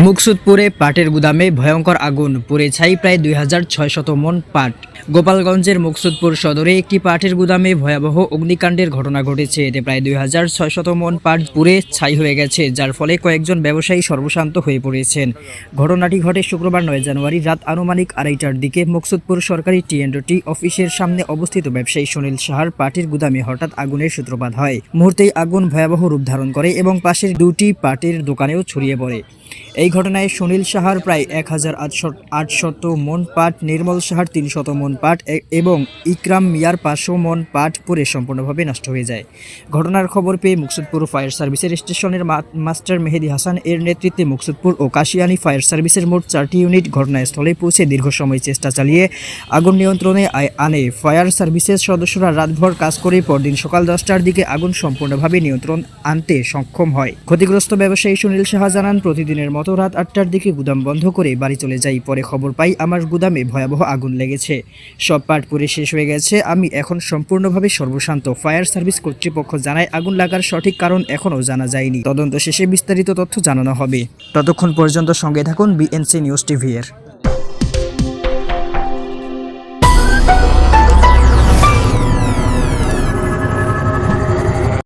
মুকসুদপুরে পাটের গুদামে ভয়ঙ্কর আগুন, পুড়ে ছাই প্রায় 2600 মন পাট। গোপালগঞ্জের মুকসুদপুর সদরে একটি পাটের গুদামে ভয়াবহ অগ্নিকাণ্ডের ঘটনা ঘটেছে। এতে প্রায় 2600 মন পাট পুড়ে ছাই হয়ে গেছে, যার ফলে কয়েকজন ব্যবসায়ী সর্বশান্ত হয়ে পড়েছেন। ঘটনাটি ঘটে শুক্রবার 9 জানুয়ারি রাত আনুমানিক 2:30টার দিকে। মুকসুদপুর সরকারি টি অফিসের সামনে অবস্থিত ব্যবসায়ী সুনীল সাহার পাটের গুদামে হঠাৎ আগুনের সূত্রপাত হয়। মুহূর্তেই আগুন ভয়াবহ রূপ ধারণ করে এবং পাশের দুটি পাটের দোকানেও ছড়িয়ে পড়ে। এই ঘটনায় সুনীল সাহার প্রায় 1800 মন পাট, নির্মল সাহার 300 মন পাট এবং ইকরাম মিয়ার 500 মন পাট পুড়ে সম্পূর্ণভাবে নষ্ট হয়ে যায়। ঘটনার খবর পেয়ে মুকসুদপুর ফায়ার সার্ভিসের স্টেশনের মাস্টার মেহেদি হাসান এর নেতৃত্বে মুকসুদপুর ও কাশিয়ানী ফায়ার সার্ভিসের মোট 4টি ইউনিট ঘটনাস্থলে পৌঁছে দীর্ঘ সময় চেষ্টা চালিয়ে আগুন নিয়ন্ত্রণে আনে। ফায়ার সার্ভিসের সদস্যরা রাতভর কাজ করে পরদিন সকাল 10টার দিকে আগুন সম্পূর্ণভাবে নিয়ন্ত্রণ আনতে সক্ষম হয়। ক্ষতিগ্রস্ত ব্যবসায়ী সুনীল সাহা জানান, প্রতিদিনের মতো রাত 8টার দিকে গুদাম বন্ধ করে বাড়ি চলে যাই। পরে খবর পাই আমার গুদামে ভয়াবহ আগুন লেগেছে, সব পাট পুড়ে শেষ হয়ে গেছে। আমি এখন সম্পূর্ণভাবে সর্বশান্ত। ফায়ার সার্ভিস কর্তৃপক্ষ জানায় আগুন লাগার সঠিক কারণ এখনও জানা যায়নি। তদন্ত শেষে বিস্তারিত তথ্য জানানো হবে। ততক্ষণ পর্যন্ত সঙ্গে থাকুন বিএনসি নিউজ টিভি এর।